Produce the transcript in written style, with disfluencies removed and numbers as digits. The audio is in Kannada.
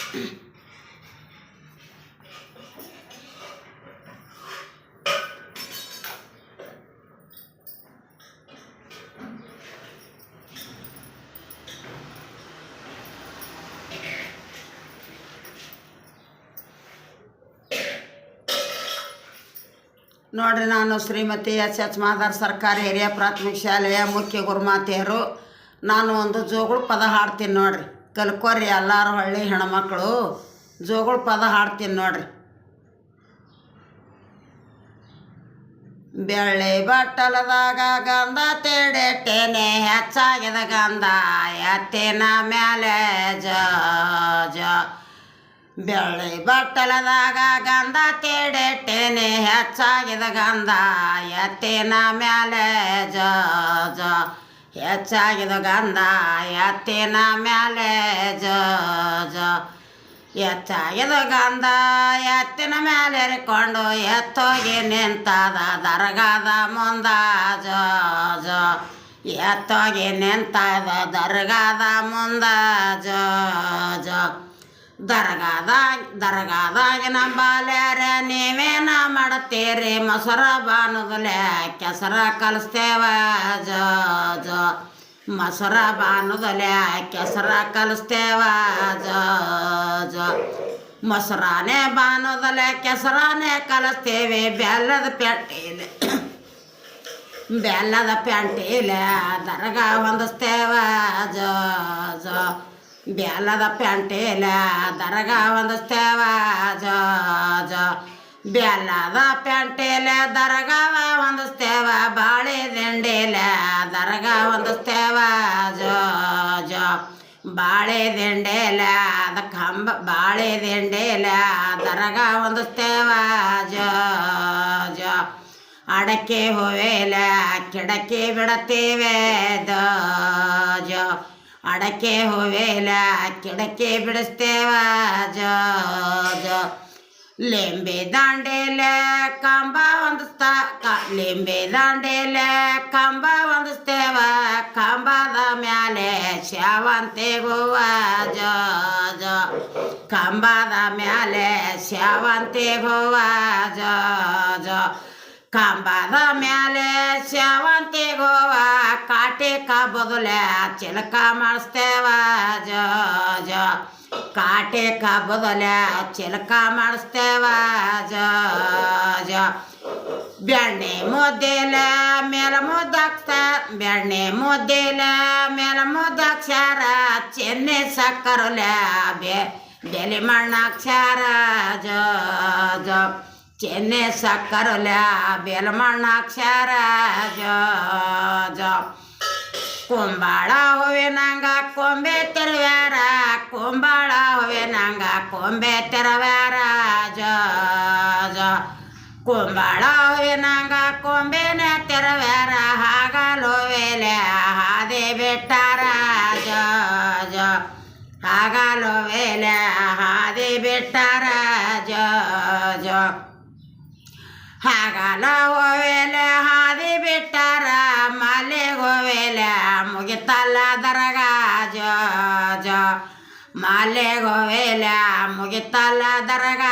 ನೋಡ್ರಿ, ನಾನು ಶ್ರೀಮತಿ ಎಚ್ ಮಾದಾರ್ ಸರ್ಕಾರಿ ಹಿರಿಯ ಪ್ರಾಥಮಿಕ ಶಾಲೆಯ ಮುಖ್ಯ ಗುರುಮಾತೆಯರು. ನಾನು ಒಂದು ಜೋಗುಳ ಪದ ಹಾಡ್ತೀನಿ ನೋಡ್ರಿ. ಕಲ್ಕೋರಿ ಎಲ್ಲರೂ ಹಳ್ಳಿ ಹೆಣ್ಮಕ್ಳು. ಜೋಗುಳ ಪದ ಹಾಡ್ತೀನಿ ನೋಡ್ರಿ. ಬೆಳ್ಳಿ ಬಟ್ಟಲದಾಗ ಗಂಧ ತೇಡೆಟ್ಟೇನೆ, ಹೆಚ್ಚಾಗಿದ ಗಂಧ ಎತ್ತಿನ ಮ್ಯಾಲೆ ಜ ಬೆಳ್ಳಿ ಬಟ್ಟಲದಾಗ ಗಂಧ ತೇಡೆಟ್ಟೇನೆ, ಹೆಚ್ಚಾಗಿದ ಗಂಧ ಎತ್ತಿನ ಮ್ಯಾಲೆ ಜ ಹೆಚ್ಚಾಗಿದ ಗಂಧ ಎತ್ತಿನ ಮ್ಯಾಲೆ ಜ ಹೆಚ್ಚಾಗಿದ ಗಂಧ ಎತ್ತಿನ ಮೇಲೆ ಎರಿಕೊಂಡು ಎತ್ತೋಗಿ ನಿಂತದ ದರ್ಗಾದ ಮುಂದ ಜ ಎತ್ತೋಗಿ ನಿಂತದ ದರ್ಗಾದ ಮುಂದ ಜ ದರ್ಗಾದಾಗಿನ ಬಾಲ್ಯಾರೆ ನೀವೇನ ಮಾಡ್ತೀರಿ, ಮೊಸರ ಬಾನುದಲೆ ಕೆಸರ ಕಲಿಸ್ತೇವ ಜ ಮೊಸರ ಬಾನುದಲೆ ಕೆಸರ ಕಲಿಸ್ತೇವ ಜ ಮೊಸರಾನೆ ಬಾನುದಲೆ ಕೆಸರಾನೆ ಕಲಿಸ್ತೇವೆ. ಬೆಲ್ಲದ ಪೆಂಟಿಲೆ ದರ್ಗಾ ಹೊಂದಿಸ್ತೇವ ಜ ಬೆಲ್ಲದ ಪೆಂಟಿಲೆ ದರ್ಗಾ ಹೊಂದಿಸ್ತೇವ ಜ ಬೆಲ್ಲದ ಪೆಂಟಿಲೆ ದರ್ಗಾವ ಹೊಂದಿಸ್ತೇವ. ಬಾಳೆ ದಿಂಡಿಲೆ ದರ್ಗಾ ಹೊಂದಿಸ್ತೇವ ಜ ಬಾಳೆ ದಿಂಡಿಲೆ ಅದ ಕಂಬ ಬಾಳೆ ದಿಂಡಿಲೆ ದರ್ಗಾ ಹೊಂದಿಸ್ತೇವ ಜ ಅಡಕೆ ಹೂವೆಲೆ ಕಿಡಕಿ ಬಿಡುತ್ತೇವೆ ಜ ಅಡಕೆ ಹೂವೆಲೆ ಕಿಡಕಿ ಬಿಡಿಸ್ತೇವ ಜ ಲಿಂಬೆ ದಾಂಡೆಲೆ ಕಂಬ ಹೊಂದಿಸ್ತಾ ಲಿಂಬೆ ದಾಂಡೆಲೆ ಕಂಬ ಹೊಂದಿಸ್ತೇವ. ಕಂಬದ ಮ್ಯಾಲೆ ಶಾವಂತಿ ಹೂವ ಜ ಕಂಬದ ಮ್ಯಾಲೆ ಶಾವಂತಿ ಹೂವ ಜ ಕಂಬದ ಮ್ಯಾಲೆ ಶಾವಂತಿ ಹೂವ. ಕಾಟಿಕ ಬದಲೆ ಚಿಲಕ ಮಾಡಿಸ್ತೇವ ಜ ಕಾಟಿಕ ಬದಲೆ ಚಿಲಕ ಮಾಡಿಸ್ತೇವ ಜ ಬೆಣ್ಣೆ ಮುದ್ದೆಲೆ ಮೇಲೆ ಮುದ್ದಾಕ್ತ ಬೆಣ್ಣೆ ಮುದ್ದೆಲೆ ಮೇಲೆ ಮುದ್ದಾಕ್ಷಾರ ಚೆನ್ನೆ ಸಕ್ಕರಲೆ ಬೆಲೆ ಮಣ್ಣಾಕ್ಷಾರ ಜ ಚೆನ್ನೆ ಸಕ್ಕರಲೆ ಬೆಲೆ ಮಣ್ಣಾಕ್ಷಾರ ಜ ಕುಂಬಾಳ ಹೂವಿನಂಗ ಕೊಂಬೆ ತೆರವ್ಯಾರ ಕುಂಬಾಳ ಹೂವಿನಂಗ ಕೊಂಬೆ ತೆರವ್ಯಾರ ಜ ಕುಂಬಾಳ ಹೂವಿನಂಗ ಕೊಂಬೆನ ತೆರವ್ಯಾರ. ಹಾಗಲೋವೆಲೆ ಹಾದೆ ಬಿಟ್ಟಾರ ಜ ಹಾಗಲೋವೆಲೆ ಹಾದೆ ಬಿಟ್ಟಾರ ಜ ಹಾಗಲ ಹೋವೆಲೆ ಹಾದಿ ಬಿಟ್ಟಾರ. ಮಾಲೆ ಹೋವೆಲೆ ಮುಗಿತಲ್ಲ ದರ್ಗ ಜ ಮಾಲೆ ಹೋವೆಲೆ ಮುಗಿತಲ್ಲ ದರ್ಗ.